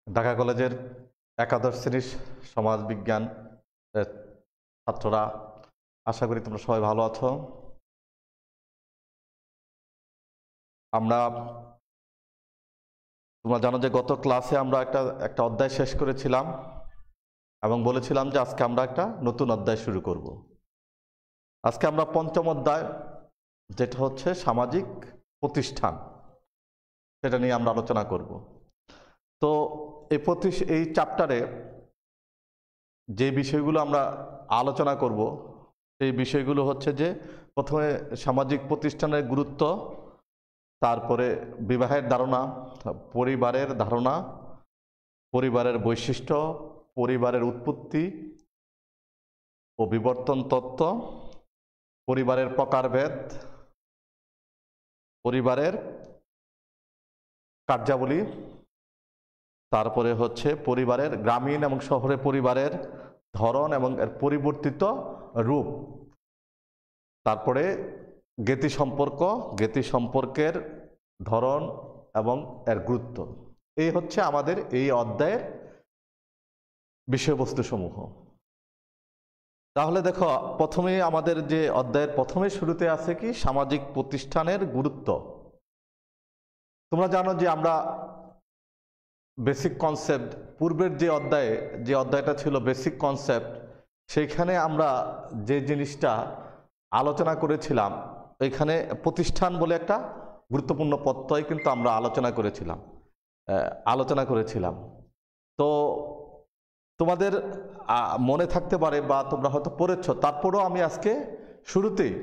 ঢাকা কলেজের একাদশ শ্রেণীর সমাজ বিজ্ঞান ছাত্ররা, আশা করি তোমরা সবাই ভালো আছো। তোমরা জানো যে গত ক্লাসে আমরা একটা অধ্যায় শেষ করেছিলাম এবং বলেছিলাম যে আজকে আমরা একটা নতুন অধ্যায় শুরু করব। আজকে আমরা পঞ্চম অধ্যায়, যেটা হচ্ছে সামাজিক প্রতিষ্ঠান, সেটা নিয়ে আমরা আলোচনা করব। তো এই চ্যাপ্টারে যে বিষয়গুলো আমরা আলোচনা করব সেই বিষয়গুলো হচ্ছে যে প্রথমে সামাজিক প্রতিষ্ঠানের গুরুত্ব, তারপরে বিবাহের ধারণা, পরিবারের ধারণা, পরিবারের বৈশিষ্ট্য, পরিবারের উৎপত্তি ও বিবর্তন তত্ত্ব, পরিবারের প্রকারভেদ, পরিবারের কার্যাবলী, তারপরে হচ্ছে পরিবারের গ্রামীণ এবং শহরে পরিবারের ধরন এবং এর পরিবর্তিত রূপ, তারপরে জ্ঞাতি সম্পর্কের ধরন এবং এর গুরুত্ব। এই হচ্ছে আমাদের এই অধ্যায়ের বিষয়বস্তু সমূহ। তাহলে দেখো, প্রথমে আমাদের যে অধ্যায়ের প্রথমে শুরুতে আছে কি সামাজিক প্রতিষ্ঠানের গুরুত্ব। তোমরা জানো যে আমরা বেসিক কনসেপ্ট, পূর্বের যে অধ্যায়টা ছিল বেসিক কনসেপ্ট, সেইখানে আমরা যে জিনিসটা আলোচনা করেছিলাম, এখানে প্রতিষ্ঠান বলে একটা গুরুত্বপূর্ণ প্রত্যয় কিন্তু আমরা আলোচনা করেছিলাম। তো তোমাদের মনে থাকতে পারে বা তোমরা হয়তো পড়েছ, তারপরেও আমি আজকে শুরুতেই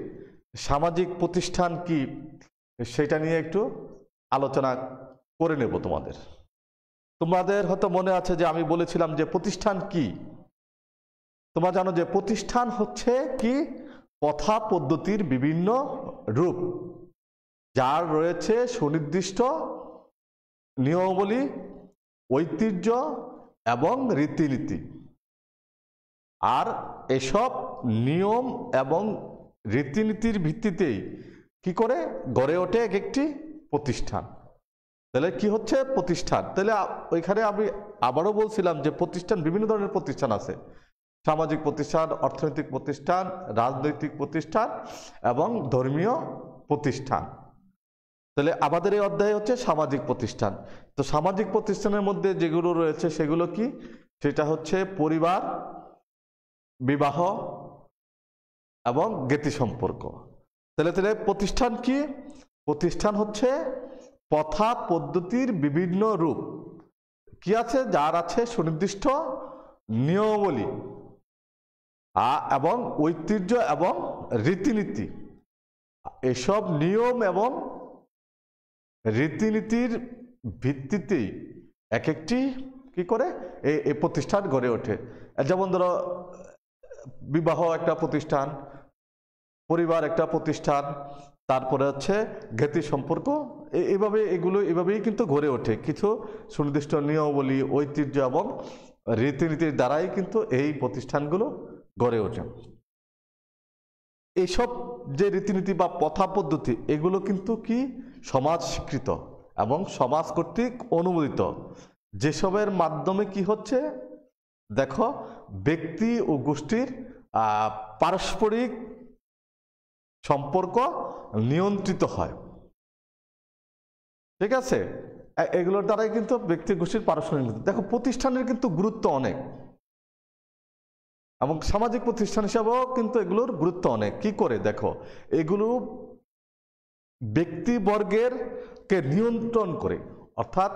সামাজিক প্রতিষ্ঠান কি সেটা নিয়ে একটু আলোচনা করে নেব। তোমাদের হয়তো মনে আছে যে আমি বলেছিলাম যে প্রতিষ্ঠান কি। তোমরা জানো যে প্রতিষ্ঠান হচ্ছে কি প্রথা পদ্ধতির বিভিন্ন রূপ, যার রয়েছে সুনির্দিষ্ট নিয়মাবলী, ঐতিহ্য এবং রীতিনীতি। আর এসব নিয়ম এবং রীতিনীতির ভিত্তিতেই কি করে গড়ে ওঠে এক একটি প্রতিষ্ঠান। তাহলে কি হচ্ছে প্রতিষ্ঠান? তাহলে ওইখানে আমি আবারও বলছিলাম যে প্রতিষ্ঠান, বিভিন্ন ধরনের প্রতিষ্ঠান আছে। সামাজিক প্রতিষ্ঠান, অর্থনৈতিক প্রতিষ্ঠান, রাজনৈতিক প্রতিষ্ঠান এবং ধর্মীয় প্রতিষ্ঠান। তাহলে আমাদের এই অধ্যায় হচ্ছে সামাজিক প্রতিষ্ঠান। তো সামাজিক প্রতিষ্ঠানের মধ্যে যেগুলো রয়েছে সেগুলো কি? সেটা হচ্ছে পরিবার, বিবাহ এবং জ্ঞাতি সম্পর্ক। তাহলে প্রতিষ্ঠান কি? প্রতিষ্ঠান হচ্ছে প্রথা পদ্ধতির বিভিন্ন রূপ। কি আছে? যার আছে সুনির্দিষ্ট নিয়মাবলী এবং ঐতিহ্য এবং রীতিনীতি। এসব নিয়ম এবং রীতিনীতির ভিত্তিতেই এক একটি কি করে এই প্রতিষ্ঠান গড়ে ওঠে। যেমন ধরো, বিবাহ একটা প্রতিষ্ঠান, পরিবার একটা প্রতিষ্ঠান, তারপরে হচ্ছে জ্ঞাতি সম্পর্ক। এভাবেই কিন্তু গড়ে ওঠে। কিছু সুনির্দিষ্ট নিয়মাবলী, ঐতিহ্য এবং রীতিনীতির দ্বারাই কিন্তু এই প্রতিষ্ঠানগুলো গড়ে ওঠে। এইসব যে রীতিনীতি বা প্রথা পদ্ধতি, এগুলো কিন্তু কি সমাজ স্বীকৃত এবং সমাজ কর্তৃক অনুমোদিত, যেসবের মাধ্যমে কি হচ্ছে দেখো, ব্যক্তি ও গোষ্ঠীর পারস্পরিক সম্পর্ক নিয়ন্ত্রিত হয়। ঠিক আছে? এগুলোর দ্বারাই কিন্তু ব্যক্তি গোষ্ঠীর পারস্পরিক। দেখো, প্রতিষ্ঠানের কিন্তু গুরুত্ব অনেক এবং সামাজিক প্রতিষ্ঠান হিসাবেও কিন্তু এগুলোর গুরুত্ব অনেক। কি করে? দেখো, এগুলো ব্যক্তিবর্গের কে নিয়ন্ত্রণ করে। অর্থাৎ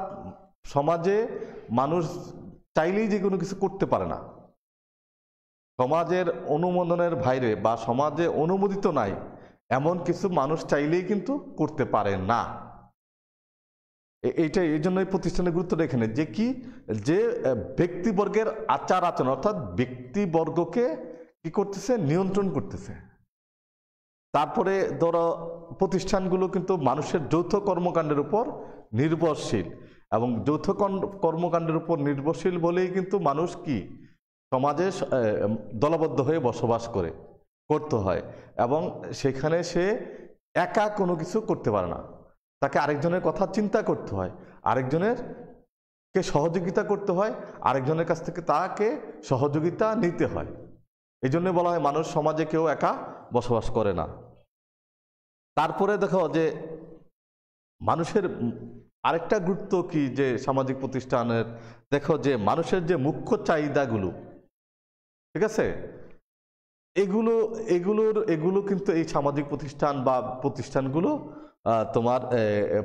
সমাজে মানুষ চাইলেই যে কোনো কিছু করতে পারে না। সমাজের অনুমোদনের বাইরে বা সমাজে অনুমোদিত নাই এমন কিছু মানুষ চাইলেই কিন্তু করতে পারে না। এই জন্য এই প্রতিষ্ঠানের গুরুত্বটা এখানে, যে কি যে ব্যক্তিবর্গের আচার আচরণ, অর্থাৎ ব্যক্তিবর্গকে কি করতেছে? নিয়ন্ত্রণ করতেছে। তারপরে ধরো, প্রতিষ্ঠানগুলো কিন্তু মানুষের যৌথ কর্মকাণ্ডের উপর নির্ভরশীল, এবং যৌথ কর্মকাণ্ডের উপর নির্ভরশীল বলেই কিন্তু মানুষ কি সমাজে দলবদ্ধ হয়ে বসবাস করতে হয়, এবং সেখানে সে একা কোনো কিছু করতে পারে না। তাকে আরেকজনের কথা চিন্তা করতে হয়, আরেকজনের কে সহযোগিতা করতে হয়, আরেকজনের কাছ থেকে তাকে সহযোগিতা নিতে হয়। এই জন্য বলা হয় মানুষ সমাজে কেউ একা বসবাস করে না। তারপরে দেখো যে মানুষের আরেকটা গুরুত্ব কি যে সামাজিক প্রতিষ্ঠানের, দেখো যে মানুষের যে মুখ্য চাহিদাগুলো, ঠিক আছে, এগুলো কিন্তু এই সামাজিক প্রতিষ্ঠান বা প্রতিষ্ঠানগুলো তোমার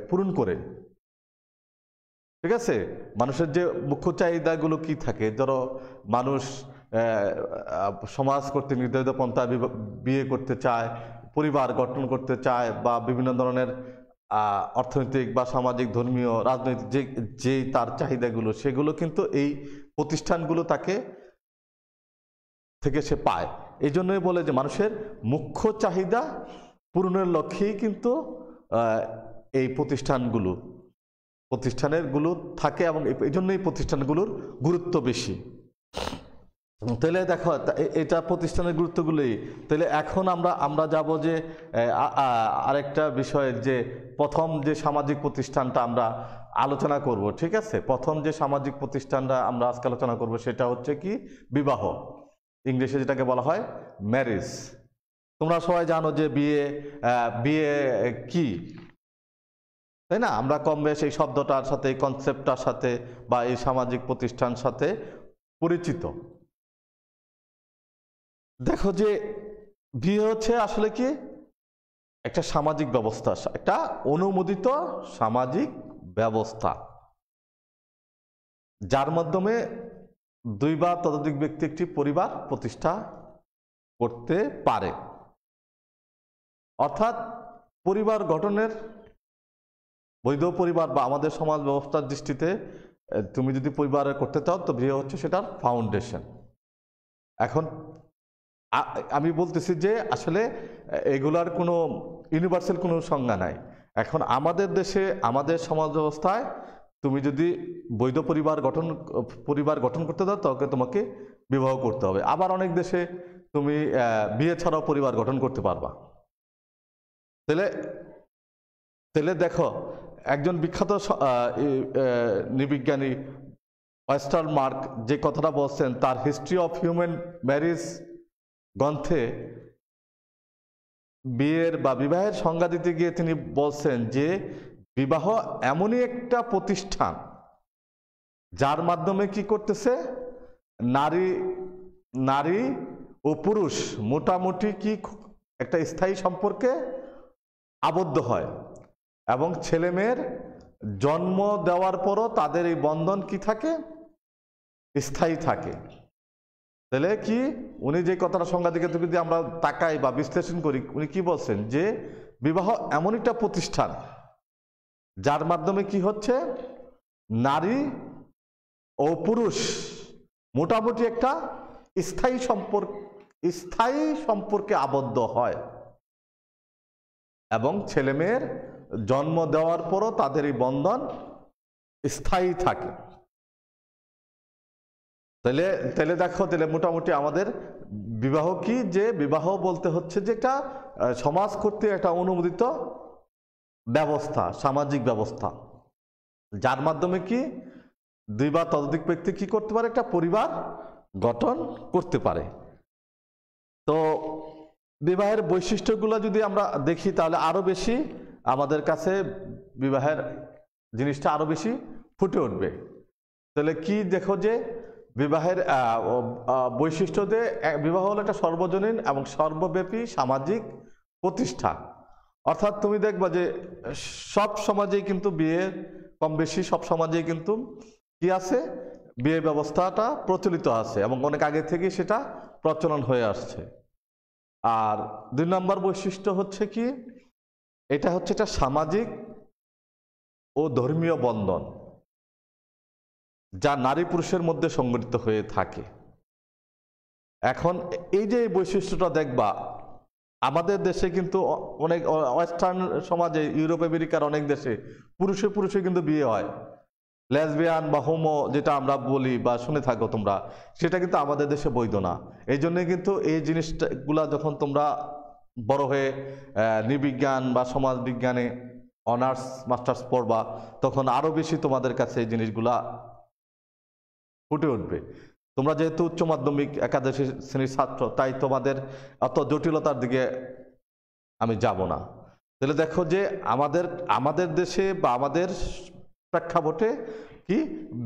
পূরণ করে। ঠিক আছে, মানুষের যে মুখ্য চাহিদাগুলো কি থাকে, ধরো মানুষ সমাজ কর্তৃক নির্ধারিত পন্থা বিয়ে করতে চায়, পরিবার গঠন করতে চায়, বা বিভিন্ন ধরনের অর্থনৈতিক বা সামাজিক, ধর্মীয়, রাজনৈতিক যে তার চাহিদাগুলো, সেগুলো কিন্তু এই প্রতিষ্ঠানগুলো তাকে থেকে সে পায়। এই জন্যই বলে যে মানুষের মুখ্য চাহিদা পূরণের লক্ষ্যেই কিন্তু এই প্রতিষ্ঠানগুলো থাকে, এবং এই জন্য এই প্রতিষ্ঠানগুলোর গুরুত্ব বেশি। তাহলে দেখো এটা প্রতিষ্ঠানের গুরুত্বগুলোই। তাহলে এখন আমরা যাব যে আরেকটা বিষয়, যে প্রথম যে সামাজিক প্রতিষ্ঠানটা আমরা আলোচনা করব, ঠিক আছে, প্রথম যে সামাজিক প্রতিষ্ঠানটা আমরা আজকে আলোচনা করব সেটা হচ্ছে কি বিবাহ, ইংলিশে যেটাকে বলা হয় ম্যারেজ। তোমরা সবাই জানো যে বিয়ে কি, তাই না? আমরা কম বেশ এই শব্দটার সাথে, এই কনসেপ্টটার সাথে বা এই সামাজিক প্রতিষ্ঠান সাথে পরিচিত। দেখো যে বিয়ে হচ্ছে আসলে কি একটা সামাজিক ব্যবস্থা, একটা অনুমোদিত সামাজিক ব্যবস্থা, যার মাধ্যমে দুই বা ততোধিক ব্যক্তি একটি পরিবার প্রতিষ্ঠা করতে পারে। অর্থাৎ পরিবার গঠনের, বৈধ পরিবার বা আমাদের সমাজ ব্যবস্থার দৃষ্টিতে তুমি যদি পরিবার করতে চাও তো বিয়ে হচ্ছে সেটার ফাউন্ডেশন। এখন আমি বলতেছি যে আসলে এগুলার কোনো ইউনিভার্সাল কোনো সংজ্ঞা নাই। এখন আমাদের দেশে, আমাদের সমাজ ব্যবস্থায় তুমি যদি বৈধ পরিবার গঠন করতে চাও তবে তোমাকে বিবাহ করতে হবে। আবার অনেক দেশে তুমি বিয়ে ছাড়াও পরিবার গঠন করতে পারবা। তাহলে দেখো একজন বিখ্যাত নৃবিজ্ঞানী ওয়েস্টারমার্ক যে কথাটা বলছেন তার হিস্ট্রি অফ হিউম্যান ম্যারেজ গ্রন্থে, বিয়ের বা বিবাহের সংজ্ঞা দিতে গিয়ে তিনি বলছেন যে বিবাহ এমনই একটা প্রতিষ্ঠান যার মাধ্যমে কি করতেছে, নারী ও পুরুষ মোটামুটি কি একটা স্থায়ী সম্পর্কে আবদ্ধ হয়, এবং ছেলে মেয়ের জন্ম দেওয়ার পরও তাদের এই বন্ধন কি থাকে, স্থায়ী থাকে। তাহলে কি উনি যে কথাটা সংজ্ঞা দিকে যদি আমরা তাকাই বা বিশ্লেষণ করি, উনি কি বলছেন যে বিবাহ এমন একটা প্রতিষ্ঠান যার মাধ্যমে কি হচ্ছে, নারী ও পুরুষ মোটামুটি একটা স্থায়ী সম্পর্কে আবদ্ধ হয়, এবং ছেলে মেয়ের জন্ম দেওয়ার পরও তাদের এই বন্ধন স্থায়ী থাকে। তাহলে দেখো, তাহলে মোটামুটি আমাদের বিবাহ কি, যে বিবাহ বলতে হচ্ছে যে একটা সমাজ কর্তৃক একটা অনুমোদিত ব্যবস্থা, সামাজিক ব্যবস্থা, যার মাধ্যমে কি দুই বা ততোধিক ব্যক্তি কি করতে পারে, একটা পরিবার গঠন করতে পারে। তো বিবাহের বৈশিষ্ট্যগুলো যদি আমরা দেখি তাহলে আরো বেশি আমাদের কাছে বিবাহের জিনিসটা আরো বেশি ফুটে উঠবে। তাহলে কি দেখো যে বিবাহের বৈশিষ্ট্য যে বিবাহ হলো একটা সর্বজনীন এবং সর্বব্যাপী সামাজিক প্রতিষ্ঠান। অর্থাৎ তুমি দেখবা যে সব সমাজেই কিন্তু বিয়ে, কম বেশি সব সমাজেই কিন্তু কি আছে, বিয়ে ব্যবস্থাটা প্রচলিত আছে এবং অনেক আগে থেকে সেটা প্রচলন হয়ে আসছে। আর দুই নম্বর বৈশিষ্ট্য হচ্ছে কি, এটা হচ্ছে একটা সামাজিক ও ধর্মীয় বন্ধন যা নারী পুরুষের মধ্যে সংগঠিত হয়ে থাকে। এখন এই যে বৈশিষ্ট্যটা দেখবা আমাদের দেশে কিন্তু অনেক ওয়েস্টার্ন সমাজে, ইউরোপ আমেরিকার অনেক দেশে পুরুষে কিন্তু বিয়ে হয়, লেসবিয়ান বা হোমো যেটা আমরা বলি বা শুনে থাকো তোমরা, সেটা কিন্তু আমাদের দেশে বৈধ না। এই জন্যই কিন্তু এই জিনিসগুলা যখন তোমরা বড় হয়ে নৃবিজ্ঞান বা সমাজ বিজ্ঞানে অনার্স মাস্টার্স পড়বা তখন আরো বেশি তোমাদের কাছে এই জিনিসগুলা ফুটে উঠবে। তোমরা যেহেতু উচ্চ মাধ্যমিক একাদশ শ্রেণীর ছাত্র, তাই তোমাদের অত জটিলতার দিকে আমি যাব না। তাহলে দেখো যে আমাদের আমাদের দেশে বা আমাদের প্রেক্ষাপটে কি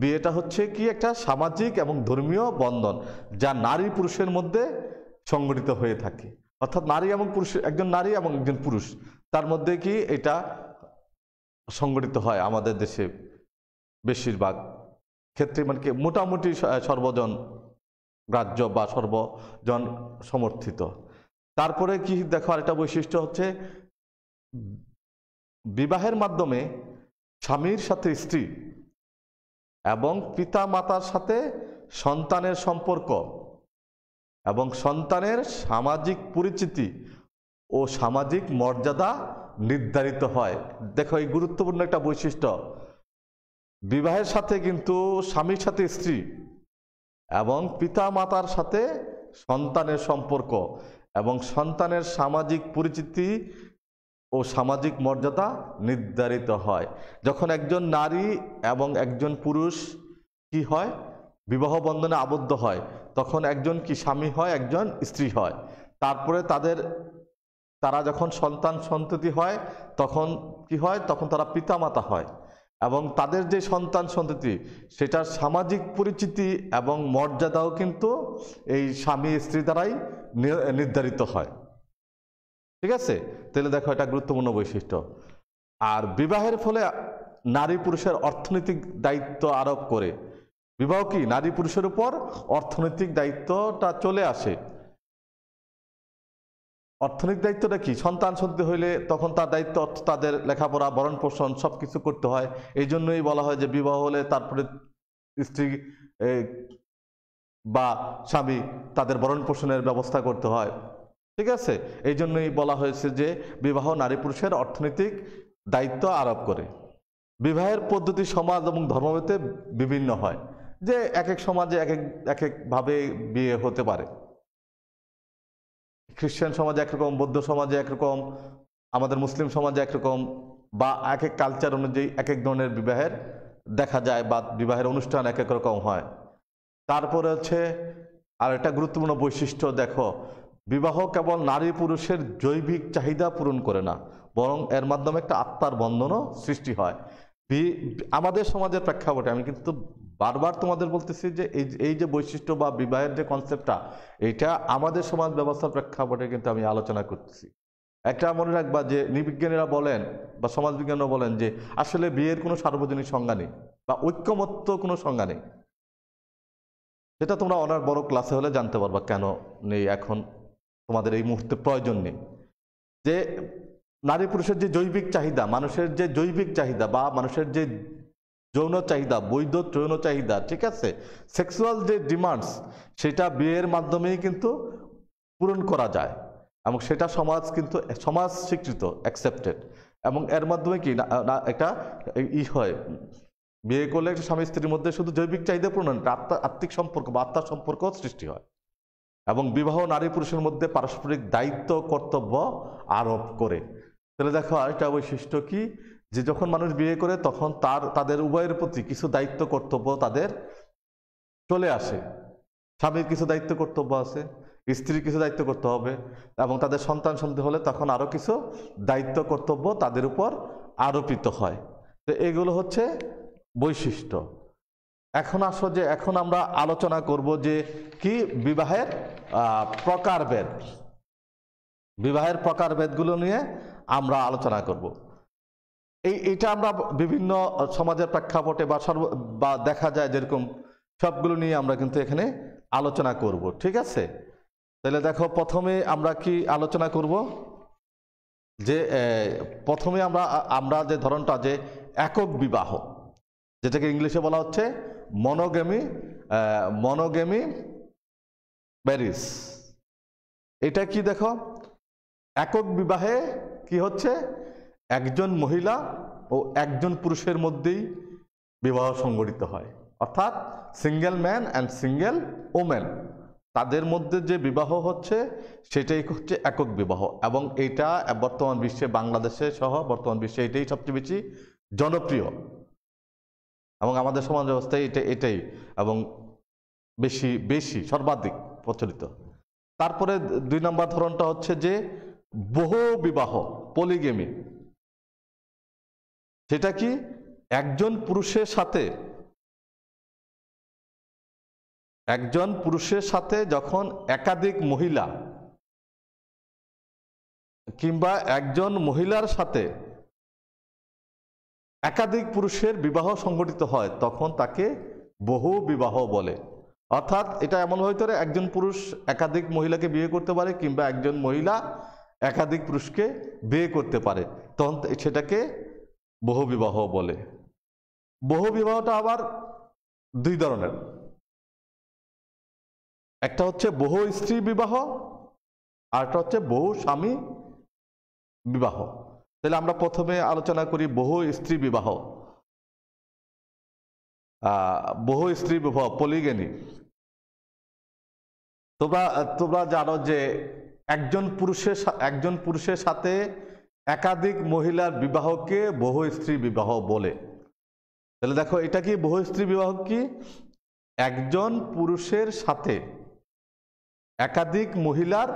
বিয়েটা হচ্ছে কি একটা সামাজিক এবং ধর্মীয় বন্ধন, যা নারী পুরুষের মধ্যে সংগঠিত হয়ে থাকে। অর্থাৎ নারী এবং পুরুষ, একজন নারী এবং একজন পুরুষ, তার মধ্যে কি এটা সংগঠিত হয় আমাদের দেশে বেশিরভাগ ক্ষেত্রে, মানে কি মোটামুটি সর্বজন গ্রাহ্য বা সর্বজন সমর্থিত। তারপরে কি দেখো আরেকটা বৈশিষ্ট্য হচ্ছে বিবাহের মাধ্যমে স্বামীর সাথে স্ত্রী এবং পিতা মাতার সাথে সন্তানের সম্পর্ক এবং সন্তানের সামাজিক পরিচিতি ও সামাজিক মর্যাদা নির্ধারিত হয়। দেখো এই গুরুত্বপূর্ণ একটা বৈশিষ্ট্য, বিবাহের সাথে কিন্তু স্বামীর সাথে স্ত্রী এবং পিতা মাতার সাথে সন্তানের সম্পর্ক এবং সন্তানের সামাজিক পরিচিতি ও সামাজিক মর্যাদা নির্ধারিত হয়। যখন একজন নারী এবং একজন পুরুষ কি হয়, বিবাহ বন্ধনে আবদ্ধ হয়, তখন একজন কি স্বামী হয়, একজন স্ত্রী হয়। তারপরে তারা যখন সন্তান সন্ততি হয়, তখন কি হয়, তখন তারা পিতামাতা হয় এবং তাদের যে সন্তান সন্ততি সেটার সামাজিক পরিচিতি এবং মর্যাদাও কিন্তু এই স্বামী স্ত্রী দ্বারাই নির্ধারিত হয়। ঠিক আছে, তাহলে দেখো এটা গুরুত্বপূর্ণ বৈশিষ্ট্য। আর বিবাহের ফলে নারী পুরুষের অর্থনৈতিক দায়িত্ব আরোপ করে। বিবাহ কি নারী পুরুষের উপর অর্থনৈতিক দায়িত্বটা চলে আসে। অর্থনৈতিক দায়িত্বটা কি, সন্তান সন্ততি হইলে তখন তার দায়িত্ব তাদের লেখাপড়া ভরণ পোষণ সবকিছু করতে হয়। এই জন্যই বলা হয় যে বিবাহ হলে তারপরে স্ত্রী বা স্বামী তাদের ভরণ পোষণের ব্যবস্থা করতে হয়। ঠিক আছে, এই জন্যই বলা হয়েছে যে বিবাহ নারী পুরুষের অর্থনৈতিক দায়িত্ব আরোপ করে। বিবাহের পদ্ধতি সমাজ এবং ধর্মভেদে বিভিন্ন হয়, যে এক এক সমাজে এক একভাবে বিয়ে হতে পারে। খ্রিস্টান সমাজে একরকম, বৌদ্ধ সমাজে একরকম, আমাদের মুসলিম সমাজে একরকম, বা এক এক কালচার অনুযায়ী এক এক ধরনের বিবাহের দেখা যায় বা বিবাহের অনুষ্ঠান এক এক রকম হয়। তারপরে হচ্ছে আর একটা গুরুত্বপূর্ণ বৈশিষ্ট্য, দেখো বিবাহ কেবল নারী পুরুষের জৈবিক চাহিদা পূরণ করে না, বরং এর মাধ্যমে একটা আত্মার বন্ধনও সৃষ্টি হয়। আমাদের সমাজের প্রেক্ষাপটে আমি কিন্তু বারবার তোমাদের বলতেছি যে এই যে বৈশিষ্ট্য বা বিবাহের যে কনসেপ্টটা, এটা আমাদের সমাজ ব্যবস্থার প্রেক্ষাপটে কিন্তু আমি আলোচনা করতেছি। একটা মনে রাখবা যে নৃবিজ্ঞানীরা বলেন বা সমাজবিজ্ঞানীরা বলেন যে আসলে বিয়ের কোনো সার্বজনীন সংজ্ঞা নেই বা ঐক্যমত্য কোনো সংজ্ঞা নেই। সেটা তোমরা অনার বড় ক্লাসে হলে জানতে পারবা কেন নেই, এখন তোমাদের এই মুহূর্তে প্রয়োজন নেই। যে নারী পুরুষের যে জৈবিক চাহিদা, মানুষের যে জৈবিক চাহিদা বা মানুষের যে যৌন চাহিদা, বৈধ যৌন চাহিদা, ঠিক আছে, সেক্সুয়াল যে ডিমান্ডস, সেটা বিয়ের মাধ্যমেই কিন্তু পূরণ করা যায় এবং সেটা সমাজ কিন্তু সমাজ স্বীকৃত, অ্যাকসেপ্টেড, এবং এর মাধ্যমে কি একটা হয়, বিয়ে করলে একটা স্বামী স্ত্রীর মধ্যে শুধু জৈবিক চাহিদা পূরণ, আত্মিক সম্পর্ক বা আত্মার সম্পর্ক সৃষ্টি হয়। এবং বিবাহ নারী পুরুষের মধ্যে পারস্পরিক দায়িত্ব কর্তব্য আরোপ করে। তাহলে দেখো আরেকটা বৈশিষ্ট্য কি, যে যখন মানুষ বিয়ে করে তখন তাদের উভয়ের প্রতি কিছু দায়িত্ব কর্তব্য তাদের চলে আসে। স্বামীর কিছু দায়িত্ব কর্তব্য আছে, স্ত্রীর কিছু দায়িত্ব করতে হবে, এবং তাদের সন্তান সন্ততি হলে তখন আরো কিছু দায়িত্ব কর্তব্য তাদের উপর আরোপিত হয়। তো এগুলো হচ্ছে বৈশিষ্ট্য। এখন আসো যে এখন আমরা আলোচনা করব যে কি বিবাহের প্রকারভেদ। বিবাহের প্রকারভেদগুলো নিয়ে আমরা আলোচনা করব। এইটা আমরা বিভিন্ন সমাজের প্রেক্ষাপটে বা দেখা যায় যেরকম সবগুলো নিয়ে আমরা কিন্তু এখানে আলোচনা করব। ঠিক আছে, তাহলে দেখো প্রথমে আমরা কি আলোচনা করব, যে প্রথমে আমরা যে ধরনটা যে একক বিবাহ, যেটাকে ইংলিশে বলা হচ্ছে মনোগেমি ম্যারেজ। এটা কি দেখো, একক বিবাহে কি হচ্ছে, একজন মহিলা ও একজন পুরুষের মধ্যেই বিবাহ সংগঠিত হয়, অর্থাৎ single man and single women, তাদের মধ্যে যে বিবাহ হচ্ছে সেটাই হচ্ছে একক বিবাহ। এবং এটা বর্তমান বিশ্বে, বাংলাদেশে সহ বর্তমান বিশ্বে এটাই সবচেয়ে বেশি জনপ্রিয় এবং আমাদের সমাজ ব্যবস্থায় এটাই। এবং বেশি বেশি সর্বাধিক প্রচলিত। তারপরে 2 নম্বর ধরনটা হচ্ছে যে বহু বিবাহ, পলিগেমি। সেটা কি একজন পুরুষের সাথে যখন একাধিক মহিলা কিংবা একজন মহিলার সাথে একাধিক পুরুষের বিবাহ সংঘটিত হয় তখন তাকে বহু বিবাহ বলে। অর্থাৎ এটা এমন হইতে পারে একজন পুরুষ একাধিক মহিলাকে বিয়ে করতে পারে কিংবা একজন মহিলা একাধিক পুরুষকে বিয়ে করতে পারে, তখন সেটাকে বহু বিবাহ বলে। বহু বিবাহটা আবার 2 ধরনের, একটা হচ্ছে বহু স্ত্রী বিবাহ আর একটা হচ্ছে বহু স্বামী বিবাহ। তাহলে আমরা প্রথমে আলোচনা করি বহু স্ত্রী বিবাহ। বহু স্ত্রী বিবাহ, পলিগেমি। তোমরা জানো যে একজন পুরুষের সাথে একাধিক মহিলার বিবাহকে বহু স্ত্রী বিবাহ বলে। তাহলে দেখো এটা কি বহু স্ত্রী বিবাহ কি? একজন পুরুষের সাথে একাধিক মহিলার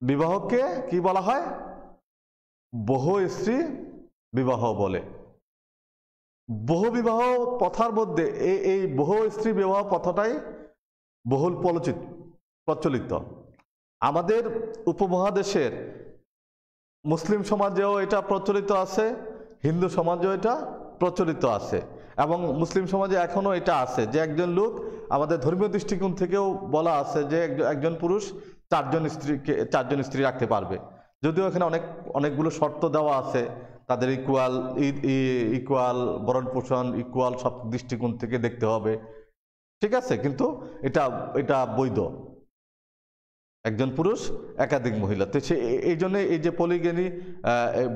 বিবাহকে কি বলা হয়? বহু স্ত্রী বিবাহ বলে। বহু বিবাহ প্রথার মধ্যে এই বহু স্ত্রী বিবাহ প্রথাটাই বহুল প্রচলিত। আমাদের উপমহাদেশের মুসলিম সমাজেও এটা প্রচলিত আছে, হিন্দু সমাজেও এটা প্রচলিত আছে, এবং মুসলিম সমাজে এখনো এটা আছে যে একজন লোক, আমাদের ধর্মীয় দৃষ্টিকোণ থেকেও বলা আছে যে একজন পুরুষ 4জন স্ত্রী রাখতে পারবে। যদিও এখানে অনেকগুলো শর্ত দেওয়া আছে, তাদের ইকুয়াল ভরণ পোষণ, ইকুয়াল সব দৃষ্টিকোণ থেকে দেখতে হবে, ঠিক আছে, কিন্তু এটা বৈধ, একজন পুরুষ একাধিক মহিলা। তো এই জন্য এই যে পলিগেমি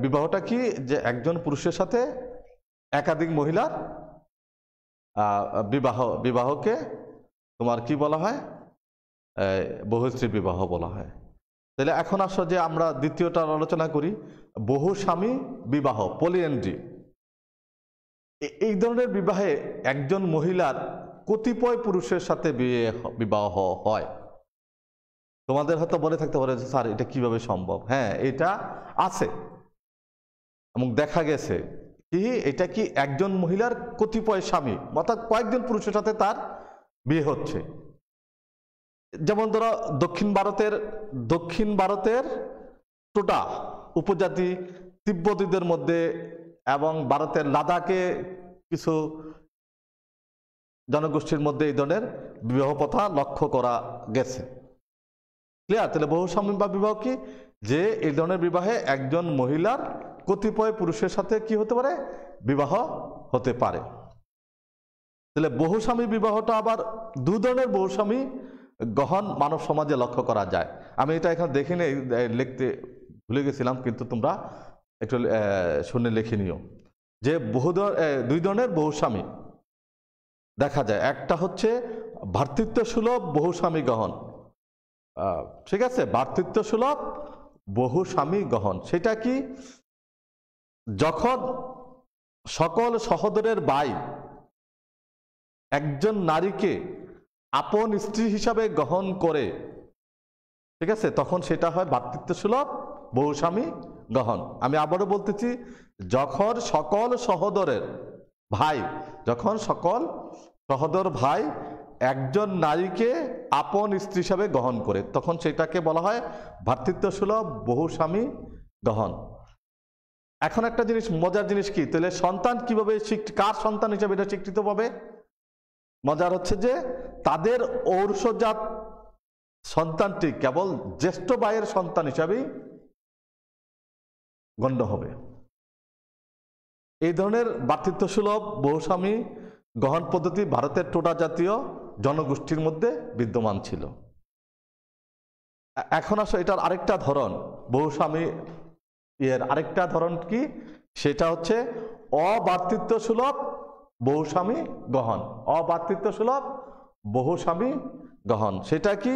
বিবাহটা কি, যে একজন পুরুষের সাথে একাধিক মহিলার বিবাহকে তোমার কি বলা হয়? বহুস্ত্রী বিবাহ বলা হয়। তাহলে এখন আসো যে আমরা দ্বিতীয়টা আলোচনা করি, বহু স্বামী বিবাহ, পলিএন্ড্রি। এই ধরনের বিবাহে একজন মহিলার কতিপয় পুরুষের সাথে বিবাহ হয়। তোমাদের হয়তো বলে থাকতে পারে যে স্যার এটা কিভাবে সম্ভব? হ্যাঁ, এটা আছে এবং দেখা গেছে কি এটা কি একজন মহিলার কতিপয় স্বামী, অর্থাৎ কয়েকজন পুরুষের সাথে তার বিয়ে হচ্ছে। যেমন ধরো দক্ষিণ ভারতের টোটা উপজাতি তিব্বতীদের মধ্যে এবং ভারতের লাদাখে কিছু জনগোষ্ঠীর মধ্যে এই ধরনের বিবাহ প্রথা লক্ষ্য করা গেছে। ক্লিয়ার? তাহলে বহু স্বামী বা বিবাহ কি, যে এই ধরনের বিবাহে একজন মহিলার কতিপয় পুরুষের সাথে কি হতে পারে? বিবাহ হতে পারে। তাহলে বহু স্বামী বিবাহটা আবার 2 ধরনের বহু স্বামী গহন মানব সমাজে লক্ষ্য করা যায়। আমি এটা এখানে দেখে লিখতে ভুলে গেছিলাম, কিন্তু তোমরা একটু শুনে লিখে নিও যে 2 ধরনের বহু স্বামী দেখা যায়। একটা হচ্ছে ভ্রাতৃত্ব সুলভ বহু স্বামী গহন, ঠিক আছে, ভ্রাতৃত্ব সুলভ বহু স্বামী গহন। সেটা কি? যখন সকল সহোদরের ভাই একজন নারীকে আপন স্ত্রী হিসাবে গ্রহণ করে, ঠিক আছে, তখন সেটা হয় ভ্রাতৃত্ব সুলভ বহু স্বামী গ্রহণ। আমি আবারও বলতেছি, যখন সকল সহোদর ভাই একজন নারীকে আপন স্ত্রী হিসাবে গ্রহণ করে, তখন সেটাকে বলা হয় ভ্রাতৃত্ব সুলভ বহু স্বামী গ্রহণ। এখন একটা জিনিস, মজার জিনিস কি, তাহলে সন্তান কিভাবে কার সন্তান হিসাবে এটা স্বীকৃত পাবে? মজার হচ্ছে যে তাদের ঔরসজাত সন্তানটি কেবল জ্যেষ্ঠ ভাইয়ের সন্তান হিসাবেই গণ্য হবে। এই ধরনের ভ্রাতৃত্ব সুলভ বহুস্বামী গ্রহণ পদ্ধতি ভারতের টোটা জাতীয় জনগোষ্ঠীর মধ্যে বিদ্যমান ছিল। এখন আসো এটার আরেকটা ধরন, বহুস্বামী আরেকটা ধরন কি, সেটা হচ্ছে অভ্রাতৃত্ব সুলভ বহুস্বামী গ্রহণ। অভ্রাতৃত্ব সুলভ বহুস্বামী গ্রহণ সেটা কি?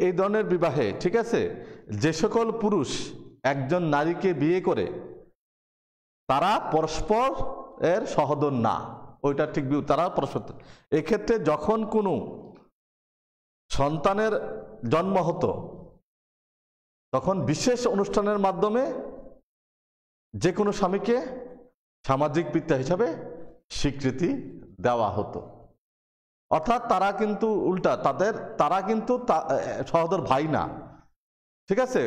এই ধরনের বিবাহে, ঠিক আছে, যে সকল পুরুষ একজন নারীকে বিয়ে করে তারা পরস্পর এর সহোদর না, ওইটা ঠিক তারা পরস্পর। এক্ষেত্রে যখন কোনো সন্তানের জন্ম হতো তখন বিশেষ অনুষ্ঠানের মাধ্যমে যে কোনো স্বামীকে সামাজিক পিতা হিসাবে স্বীকৃতি দেওয়া হতো। অর্থাৎ তারা কিন্তু উল্টা, তারা কিন্তু সহোদর ভাই না, ঠিক আছে,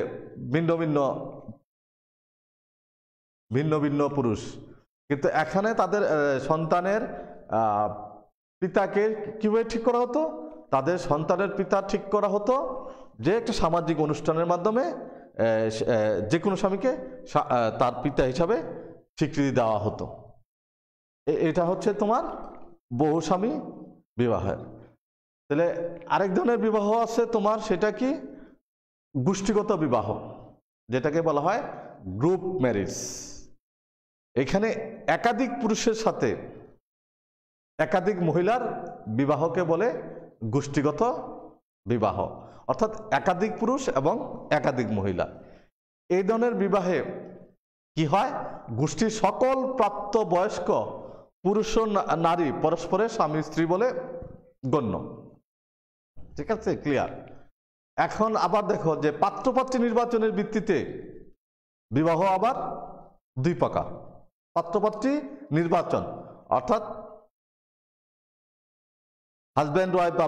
ভিন্ন ভিন্ন পুরুষ, কিন্তু এখানে তাদের সন্তানের পিতাকে কিভাবে ঠিক করা হতো? তাদের সন্তানের পিতা ঠিক করা হতো যে একটা সামাজিক অনুষ্ঠানের মাধ্যমে যে কোনো স্বামীকে তার পিতা হিসাবে স্বীকৃতি দেওয়া হতো। এটা হচ্ছে তোমার বহুস্বামী বিবাহের। তাহলে আরেক ধরনের বিবাহ আছে তোমার, সেটা কি? গোষ্ঠীগত বিবাহ, যেটাকে বলা হয় গ্রুপ ম্যারেজ। এখানে একাধিক পুরুষের সাথে একাধিক মহিলার বিবাহকে বলে গোষ্ঠীগত বিবাহ, অর্থাৎ একাধিক পুরুষ এবং একাধিক মহিলা। এই ধরনের বিবাহে কি হয়? গোষ্ঠীর সকল প্রাপ্ত বয়স্ক পুরুষ ও নারী পরস্পরের স্বামী স্ত্রী বলে গণ্য। ঠিক আছে, ক্লিয়ার? এখন আবার দেখো যে পাত্রপাত্রী নির্বাচনের ভিত্তিতে বিবাহ আবার দুই প্রকার। পাত্রপাত্রী নির্বাচন অর্থাৎ হাজব্যান্ড ওয়াইফ বা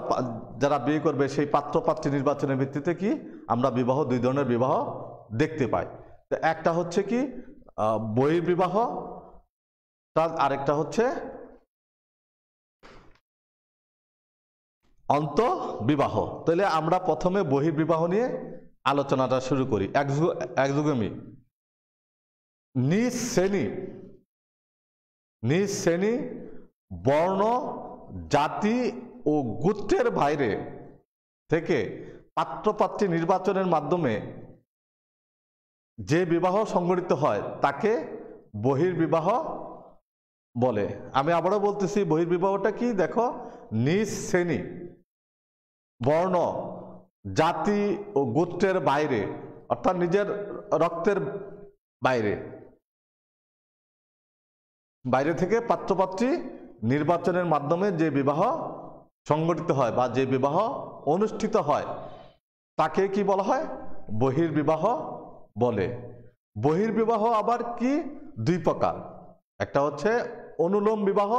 যারা বিয়ে করবে সেই পাত্রপাত্রী নির্বাচনের ভিত্তিতে কি আমরা বিবাহ, দুই ধরনের বিবাহ দেখতে পাই। তো একটা হচ্ছে কি বহির্বিবাহ, তার আরেকটা হচ্ছে অন্তঃবিবাহ। তাহলে আমরা প্রথমে বহির্বিবাহ নিয়ে আলোচনাটা শুরু করি। একযুগমী নিজ শ্রেণী বর্ণ জাতি ও গোত্রের বাইরে থেকে পাত্রপাত্রী নির্বাচনের মাধ্যমে যে বিবাহ সংগঠিত হয় তাকে বহির্বিবাহ বলে। আমি আবারও বলতেছি, বহির্বিবাহটা কি? দেখো, নিজ শ্রেণী বর্ণ জাতি ও গোত্রের বাইরে, অর্থাৎ নিজের রক্তের বাইরে থেকে পাত্রপাত্রী নির্বাচনের মাধ্যমে যে বিবাহ সংগঠিত হয় বা যে বিবাহ অনুষ্ঠিত হয় তাকে কি বলা হয়? বহির্বিবাহ বলে। বহির্বিবাহ আবার কি? দুই প্রকার, একটা হচ্ছে অনুলোম বিবাহ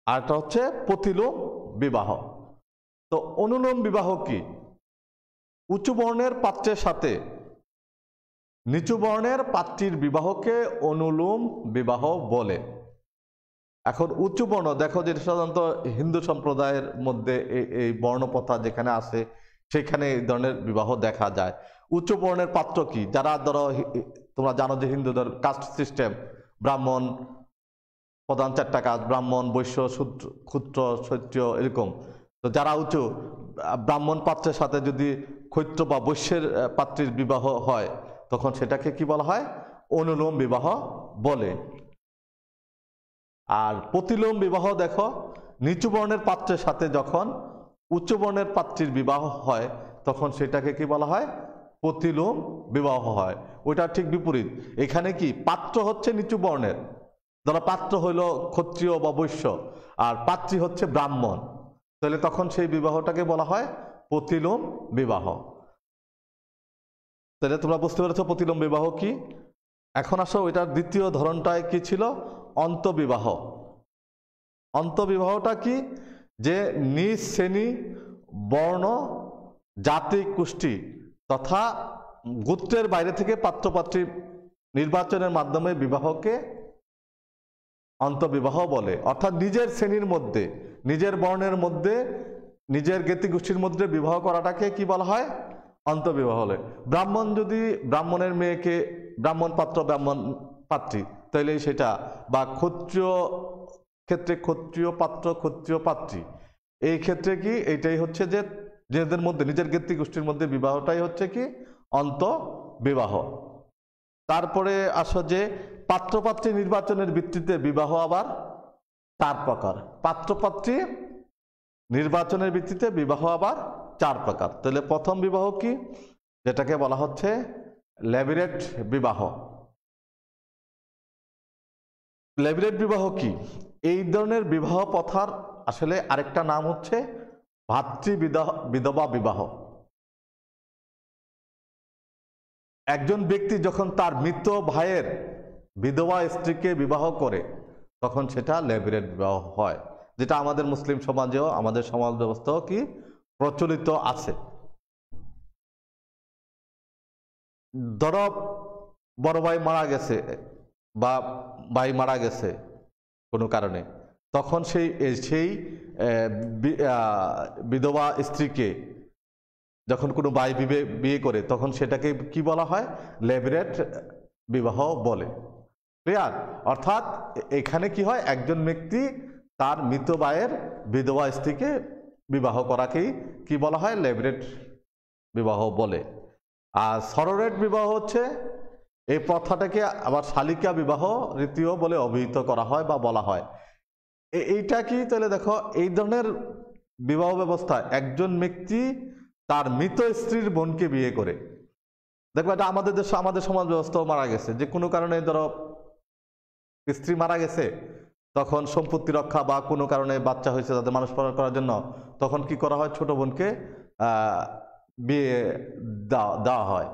আর একটা হচ্ছে প্রতিলোম বিবাহ। তো অনুলোম বিবাহ কি? উঁচু বর্ণের পাত্রের সাথে নিচু বর্ণের পাত্রীর বিবাহকে অনুলোম বিবাহ বলে। এখন উঁচু বর্ণ, দেখো যে সাধারণত হিন্দু সম্প্রদায়ের মধ্যে এই বর্ণপ্রথা যেখানে আছে সেখানে এই ধরনের বিবাহ দেখা যায়। উচ্চ বর্ণের পাত্র কি? যারা ধরো তোমরা জানো যে হিন্দুদের কাস্ট সিস্টেম, ব্রাহ্মণ প্রধান 4টা কাস্ট, ব্রাহ্মণ, বৈশ্য, ক্ষুদ্র, ক্ষত্রিয়, এরকম। তো যারা উঁচু ব্রাহ্মণ পাত্রের সাথে যদি ক্ষত্র বা বৈশ্যের পাত্রীর বিবাহ হয় তখন সেটাকে কি বলা হয়? অনুলোম বিবাহ বলে। আর প্রতিলোম বিবাহ দেখো, নিচু বর্ণের পাত্রের সাথে যখন উচ্চ বর্ণের পাত্রীর বিবাহ হয় তখন সেটাকে কি বলা হয়? প্রতিলোম বিবাহ হয়। ওইটা ঠিক বিপরীত। এখানে কি পাত্র হচ্ছে নিচু বর্ণের, ধরো পাত্র হইল ক্ষত্রিয় বা বৈশ্য আর পাত্রী হচ্ছে ব্রাহ্মণ, তাহলে তখন সেই বিবাহটাকে বলা হয় প্রতিলোম বিবাহ। তাহলে তোমরা বুঝতে পেরেছো প্রতিলোম বিবাহ কি। এখন আসো ওইটার দ্বিতীয় ধরনটায় কি ছিল? অন্তঃবিবাহ। অন্তঃবিবাহটা কি? যে নিজ শ্রেণী বর্ণ জাতি গোষ্ঠী তথা গোত্রের বাইরে থেকে পাত্রপাত্রী নির্বাচনের মাধ্যমে বিবাহকে অন্তঃবিবাহ বলে। অর্থাৎ নিজের শ্রেণীর মধ্যে, নিজের বর্ণের মধ্যে, নিজের জ্ঞাতি গোষ্ঠীর মধ্যে বিবাহ করাটাকে কি বলা হয়? অন্তঃবিবাহ বলে। ব্রাহ্মণ যদি ব্রাহ্মণের মেয়েকে, ব্রাহ্মণ পাত্র ব্রাহ্মণ পাত্রী, তাইলে সেটা, বা ক্ষত্রিয় ক্ষেত্রে ক্ষত্রিয় পাত্র ক্ষত্রিয় পাত্রী, এই ক্ষেত্রে কি এইটাই হচ্ছে যে নিজেদের মধ্যে, নিজের জ্ঞাতি গোষ্ঠীর মধ্যে বিবাহটাই হচ্ছে কি অন্তঃবিবাহ। তারপরে আসো যে পাত্রপাত্রী নির্বাচনের ভিত্তিতে বিবাহ আবার 4 প্রকার। পাত্রপাত্রী নির্বাচনের ভিত্তিতে বিবাহ আবার 4 প্রকার। তাহলে প্রথম বিবাহ কি? যেটাকে বলা হচ্ছে লেভিরেট বিবাহ। লেভিরেট বিবাহ কি? এই ধরনের বিবাহ প্রথার আসলে আরেকটা নাম হচ্ছে বিধবা বিবাহ। একজন ব্যক্তি যখন তার মৃত ভাইয়ের বিধবা স্ত্রীকে বিবাহ করে তখন সেটা লেভিরেট বিবাহ হয়, যেটা আমাদের মুসলিম সমাজেও আমাদের সমাজ ব্যবস্থাও কি প্রচলিত আছে। ধরো বড় ভাই মারা গেছে বা ভাই মারা গেছে কোনো কারণে, তখন সেই সেই বিধবা স্ত্রীকে যখন কোনো ভাই বিয়ে করে তখন সেটাকে কি বলা হয়? লেভিরেট বিবাহ বলে। ক্লিয়ার? অর্থাৎ এখানে কি হয়, একজন ব্যক্তি তার মৃত ভাইয়ের বিধবা স্ত্রীকে বিবাহ করাকেই কি বলা হয়? লেভিরেট বিবাহ বলে। আর সরোগেট বিবাহ হচ্ছে এই প্রথাটাকে আবার শালিকা বিবাহ রীতিও বলে অভিহিত করা হয় বা বলা হয়। এইটা কি? তাহলে দেখো, এই ধরনের বিবাহ ব্যবস্থা একজন ব্যক্তি তার মৃত স্ত্রীর বোনকে বিয়ে করে। দেখো, এটা আমাদের দেশে আমাদের সমাজ ব্যবস্থাও মারা গেছে, যে কোনো কারণে ধরো স্ত্রী মারা গেছে, তখন সম্পত্তি রক্ষা বা কোনো কারণে বাচ্চা হয়েছে তাদের মানুষ পালন করার জন্য তখন কি করা হয়? ছোট বোনকে বিয়ে দেওয়া হয়।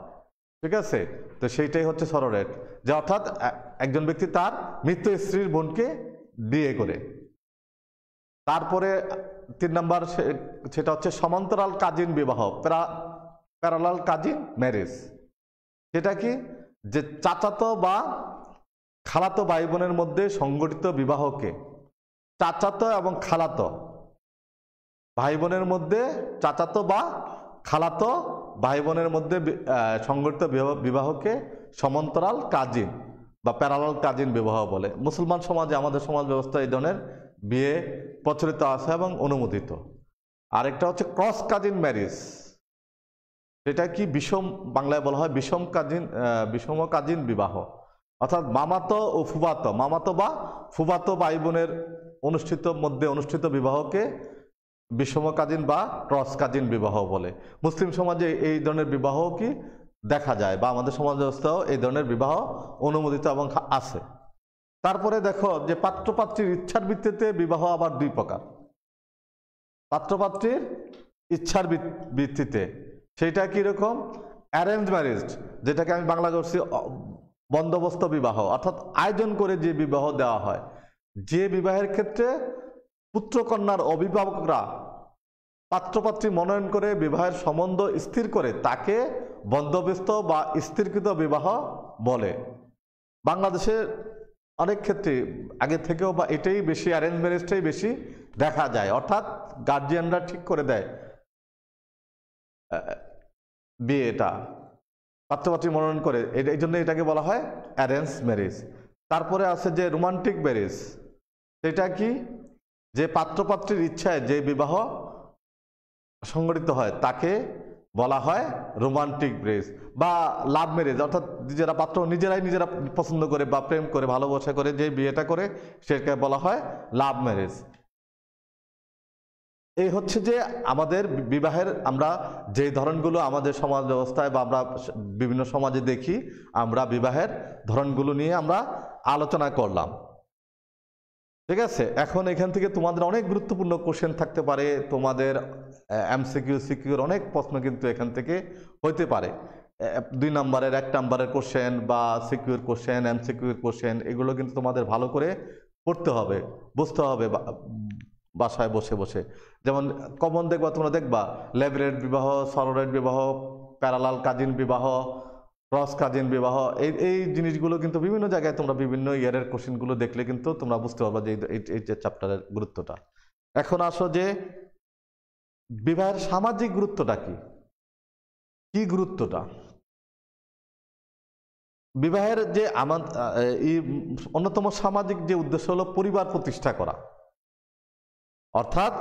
ঠিক আছে? তো সেইটাই হচ্ছে সরোগেট, যে অর্থাৎ একজন ব্যক্তি তার মৃত স্ত্রীর বোনকে বিয়ে করে। তারপরে 3 নম্বর সেটা হচ্ছে সমান্তরাল কাজিন বিবাহ, প্যারালাল কাজিন ম্যারেজ। সেটা কি? যে চাচাতো বা খালাতো ভাই বোনের মধ্যে সংগঠিত বিবাহকে, চাচাতো এবং খালাতো ভাই বোনের মধ্যে, চাচাতো বা খালাতো ভাই বোনের মধ্যে সংগঠিত বিবাহকে সমান্তরাল কাজিন বা প্যারালাল কাজিন বিবাহ বলে। মুসলমান সমাজে, আমাদের সমাজ ব্যবস্থা এই ধরনের বিয়ে প্রচলিত আছে এবং অনুমোদিত। আরেকটা হচ্ছে ক্রস কাজিন ম্যারেজ। সেটা কি? বাংলায় বলা হয় বিষম কাজিন বিবাহ, অর্থাৎ মামাতো ও ফুফাতো, মামাতো বা ফুফাতো ভাই বোনের অনুষ্ঠিত বিবাহকে বিষম কাজিন বা ক্রস কাজিন বিবাহ বলে। মুসলিম সমাজে এই ধরনের বিবাহ কি দেখা যায়, বা আমাদের সমাজ ব্যবস্থাও এই ধরনের বিবাহ অনুমোদিত এবং আছে। তারপরে দেখো যে পাত্রপাত্রীর ইচ্ছার ভিত্তিতে বিবাহ আবার 2 প্রকার। পাত্রপাত্রীর ইচ্ছার ভিত্তিতে, সেটা কিরকম? অ্যারেঞ্জ ম্যারেজ, যেটাকে আমি বাংলা করছি বন্দোবস্ত বিবাহ, অর্থাৎ আয়োজন করে যে বিবাহ দেওয়া হয়, যে বিবাহের ক্ষেত্রে পুত্রকন্যার অভিভাবকরা পাত্রপাত্রী মনোনয়ন করে বিবাহের সম্বন্ধ স্থির করে তাকে বন্দোবস্ত বা স্থিরকৃত বিবাহ বলে। বাংলাদেশের অনেক ক্ষেত্রে আগে থেকেও বা এটাই বেশি, অ্যারেঞ্জ ম্যারেজটাই বেশি দেখা যায়, অর্থাৎ গার্জিয়ানরা ঠিক করে দেয় বিয়েটা, পাত্রপাত্রী মনোনয়ন করে, এই জন্য এটাকে বলা হয় অ্যারেঞ্জ ম্যারেজ। তারপরে আছে যে রোমান্টিক ম্যারেজ। সেটা কি? যে পাত্রপাত্রীর ইচ্ছায় যে বিবাহ সংগঠিত হয় তাকে বলা হয় রোমান্টিক ম্যারেজ বা লাভ ম্যারেজ, অর্থাৎ যারা পাত্র নিজেরা পছন্দ করে বা প্রেম করে ভালোবাসা করে যে বিয়েটা করে সেটাকে বলা হয় লাভ ম্যারেজ। এই হচ্ছে যে আমাদের বিবাহের আমরা যে ধরনগুলো আমাদের সমাজ ব্যবস্থায় বা আমরা বিভিন্ন সমাজে দেখি, আমরা বিবাহের ধরনগুলো নিয়ে আমরা আলোচনা করলাম। ঠিক আছে? এখন এখান থেকে তোমাদের অনেক গুরুত্বপূর্ণ কোশ্চেন থাকতে পারে, তোমাদের এমসিকিউ সিকিউর অনেক প্রশ্ন কিন্তু এখান থেকে হইতে পারে। 2 নম্বরের 1 নম্বরের কোশ্চেন বা সিকিউর কোশ্চেন, এমসিকিউর কোশ্চেন, এগুলো কিন্তু তোমাদের ভালো করে পড়তে হবে, বুঝতে হবে বাসায় বসে বসে। যেমন কমন তোমরা দেখবা লেভিরেট বিবাহ, সরোগেট বিবাহ, প্যারালাল কাজিন বিবাহ, ক্রস কাজিন বিবাহ, এই জিনিসগুলো কিন্তু বিভিন্ন জায়গায় তোমরা বিভিন্ন ইয়ারের কোশ্চেনগুলো দেখলে কিন্তু তোমরা বুঝতে পারবা যে এই যে চ্যাপ্টারের গুরুত্বটা। এখন আসো যে বিবাহের সামাজিক গুরুত্বটা কি গুরুত্বটা? বিবাহের যে অন্যতম সামাজিক যে উদ্দেশ্য হলো পরিবার প্রতিষ্ঠা করা, অর্থাৎ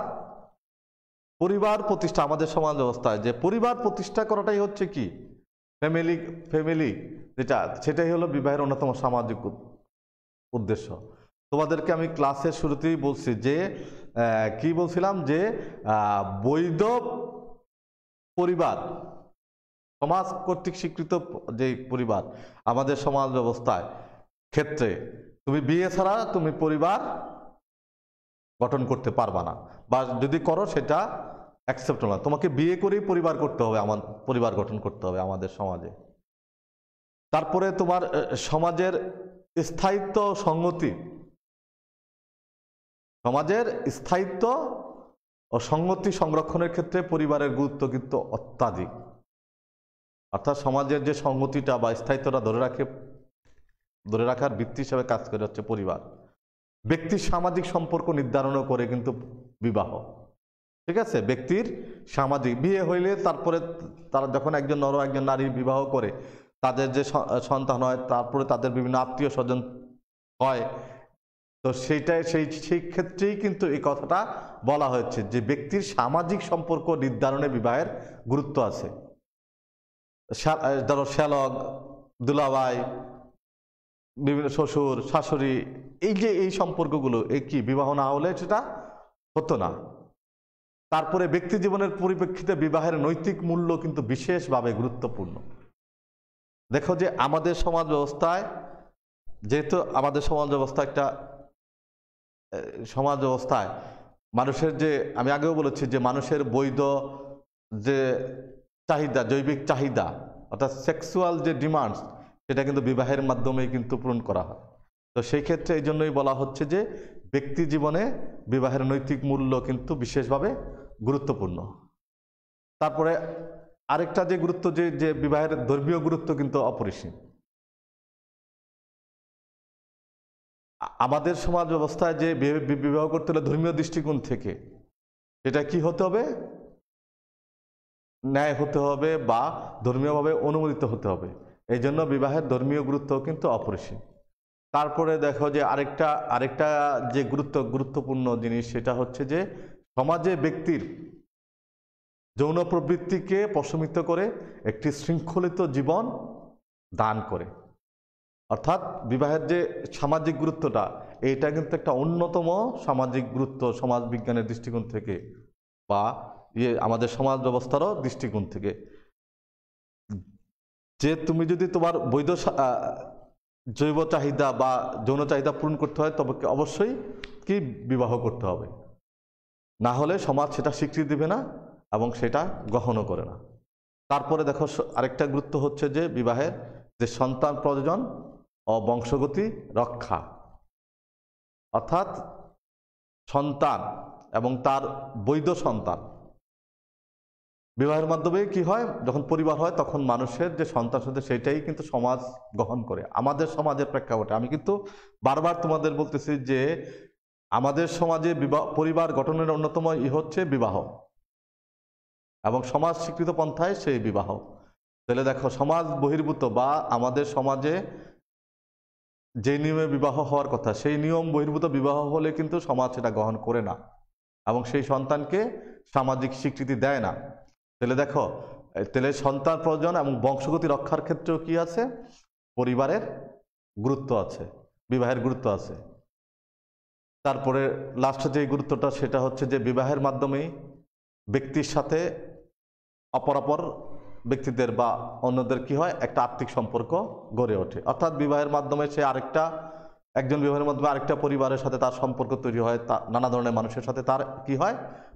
পরিবার প্রতিষ্ঠা। আমাদের সমাজ ব্যবস্থায় যে পরিবার প্রতিষ্ঠা করাটাই হচ্ছে কি ফ্যামিলি, সেটাই হলো বিবাহের অন্যতম সামাজিক উদ্দেশ্য। তোমাদেরকে আমি ক্লাসের শুরুতেই বলছি যে কি বলছিলাম, যে বৈধ পরিবার, সমাজ কর্তৃক স্বীকৃত যে পরিবার আমাদের সমাজ ব্যবস্থায় ক্ষেত্রে, তুমি বিয়ে ছাড়া তুমি পরিবার গঠন করতে পারবা না, বা যদি করো সেটা অ্যাকসেপ্টেবল না। তোমাকে বিয়ে করেই পরিবার করতে হবে, পরিবার গঠন করতে হবে আমাদের সমাজে। তারপরে তোমার সমাজের স্থায়িত্ব সংগতি, সমাজের স্থায়িত্ব ও সংগতি সংরক্ষণের ক্ষেত্রে পরিবারের গুরুত্ব কিন্তু অত্যাধিক। অর্থাৎ সমাজের যে সংগতিটা বা স্থায়িত্বটা ধরে রাখার ভিত্তি হিসাবে কাজ করে হচ্ছে পরিবার। ব্যক্তির সামাজিক সম্পর্ক নির্ধারণও করে কিন্তু বিবাহ, ঠিক আছে। ব্যক্তির সামাজিক, বিয়ে হইলে তারপরে তারা যখন একজন নর একজন নারী বিবাহ করে, তাদের যে সন্তান হয়, তারপরে তাদের বিভিন্ন আত্মীয় স্বজন হয়, তো সেইটাই সেই ক্ষেত্রেই কিন্তু এই কথাটা বলা হয়েছে যে ব্যক্তির সামাজিক সম্পর্ক নির্ধারণে বিবাহের গুরুত্ব আছে। ধরো শ্যালক, দুলাভাই, বিভিন্ন শ্বশুর শাশুড়ি, এই যে এই সম্পর্কগুলো, এই কি বিবাহ না হলে সেটা হতো না। তারপরে ব্যক্তি জীবনের পরিপ্রেক্ষিতে বিবাহের নৈতিক মূল্য কিন্তু বিশেষভাবে গুরুত্বপূর্ণ। দেখো যে আমাদের সমাজ ব্যবস্থায়, যেহেতু আমাদের সমাজ ব্যবস্থা একটা সমাজ ব্যবস্থায় মানুষের যে, আমি আগেও বলেছি যে মানুষের বৈধ যে চাহিদা, জৈবিক চাহিদা, অর্থাৎ সেক্সুয়াল যে ডিমান্ডস, সেটা কিন্তু বিবাহের মাধ্যমেই কিন্তু পূরণ করা হয়। তো সেই ক্ষেত্রে এই জন্যই বলা হচ্ছে যে ব্যক্তি জীবনে বিবাহের নৈতিক মূল্য কিন্তু বিশেষভাবে গুরুত্বপূর্ণ। তারপরে আরেকটা যে গুরুত্ব, যে বিবাহের ধর্মীয় গুরুত্ব কিন্তু অপরিসীম। আমাদের সমাজ ব্যবস্থায় যে বিবাহ করতে হলে ধর্মীয় দৃষ্টিকোণ থেকে সেটা কি হতে হবে, ন্যায় হতে হবে বা ধর্মীয়ভাবে অনুমোদিত হতে হবে। এই জন্য বিবাহের ধর্মীয় গুরুত্ব কিন্তু অপরিসীম। তারপরে দেখো যে আরেকটা যে গুরুত্বপূর্ণ জিনিস, সেটা হচ্ছে যে সমাজে ব্যক্তির যৌন প্রবৃত্তিকে প্রশমিত করে একটি শৃঙ্খলিত জীবন দান করে। অর্থাৎ বিবাহের যে সামাজিক গুরুত্বটা, এইটা কিন্তু একটা অন্যতম সামাজিক গুরুত্ব সমাজ বিজ্ঞানের দৃষ্টিকোণ থেকে বা আমাদের সমাজ ব্যবস্থারও দৃষ্টিকোণ থেকে। যে তুমি যদি তোমার বৈধ জৈব চাহিদা বা যৌন চাহিদা পূরণ করতে হয়, তবে অবশ্যই কি বিবাহ করতে হবে, না হলে সমাজ সেটা স্বীকৃতি দেবে না এবং সেটা গ্রহণও করে না। তারপরে দেখো আরেকটা গুরুত্ব হচ্ছে যে বিবাহের যে সন্তান প্রয়োজন ও বংশগতি রক্ষা। অর্থাৎ সন্তান এবং তার বৈধ সন্তান, বিবাহের মাধ্যমে কি হয়, যখন পরিবার হয় তখন মানুষের যে সন্তান সাথে সেটাই কিন্তু সমাজ গ্রহণ করে। আমাদের সমাজের প্রেক্ষাপটে আমি কিন্তু বারবার তোমাদের বলতেছি যে আমাদের সমাজে পরিবার গঠনের অন্যতম হচ্ছে বিবাহ এবং সমাজ স্বীকৃত পন্থায় সেই বিবাহ। তাহলে দেখো সমাজ বহির্ভূত বা আমাদের সমাজে যে নিয়মে বিবাহ হওয়ার কথা, সেই নিয়ম বহির্ভূত বিবাহ হলে কিন্তু সমাজ সেটা গ্রহণ করে না এবং সেই সন্তানকে সামাজিক স্বীকৃতি দেয় না। তাহলে দেখো, তাহলে সন্তান প্রয়োজন এবং বংশগতি রক্ষার ক্ষেত্রেও কি আছে, পরিবারের গুরুত্ব আছে, বিবাহের গুরুত্ব আছে। তারপরে লাস্টে যে গুরুত্বটা, সেটা হচ্ছে যে বিবাহের মাধ্যমেই ব্যক্তির সাথে অপরাপর ব্যক্তিদের বা অন্যদের কি হয়, একটা আত্মিক সম্পর্ক গড়ে ওঠে। অর্থাৎ বিবাহের মাধ্যমে সে একজন বিবাহের মাধ্যমে আরেকটা পরিবারের সাথে তার সম্পর্ক তৈরি হয়, নানা ধরনের মানুষের সাথে তার কি হয়,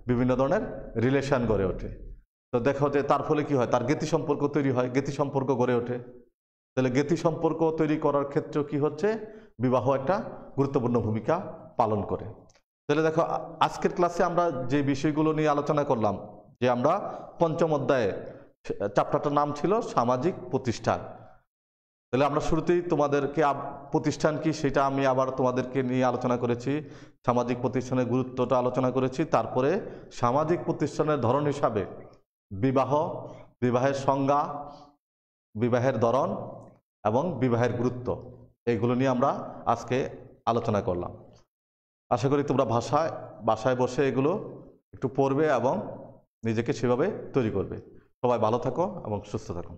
বিভিন্ন ধরনের রিলেশন গড়ে ওঠে। তো দেখো যে তার ফলে কি হয়, তার জ্ঞাতি সম্পর্ক তৈরি হয়, জ্ঞাতি সম্পর্ক গড়ে ওঠে। তাহলে জ্ঞাতি সম্পর্ক তৈরি করার ক্ষেত্রেও কি হচ্ছে, বিবাহ একটা গুরুত্বপূর্ণ ভূমিকা পালন করে। তাহলে দেখো আজকের ক্লাসে আমরা যে বিষয়গুলো নিয়ে আলোচনা করলাম, যে আমরা পঞ্চম অধ্যায়ে চ্যাপ্টারটার নাম ছিল সামাজিক প্রতিষ্ঠান। তাহলে আমরা শুরুতেই তোমাদেরকে প্রতিষ্ঠান কি সেটা আমি আবার তোমাদেরকে নিয়ে আলোচনা করেছি, সামাজিক প্রতিষ্ঠানের গুরুত্বটা আলোচনা করেছি। তারপরে সামাজিক প্রতিষ্ঠানের ধরন হিসাবে বিবাহ, বিবাহের সংজ্ঞা, বিবাহের ধরন এবং বিবাহের গুরুত্ব, এইগুলো নিয়ে আমরা আজকে আলোচনা করলাম। আশা করি তোমরা বাসায় বসে এগুলো একটু পড়বে এবং নিজেকে সেভাবে তৈরি করবে। সবাই ভালো থাকো এবং সুস্থ থাকো।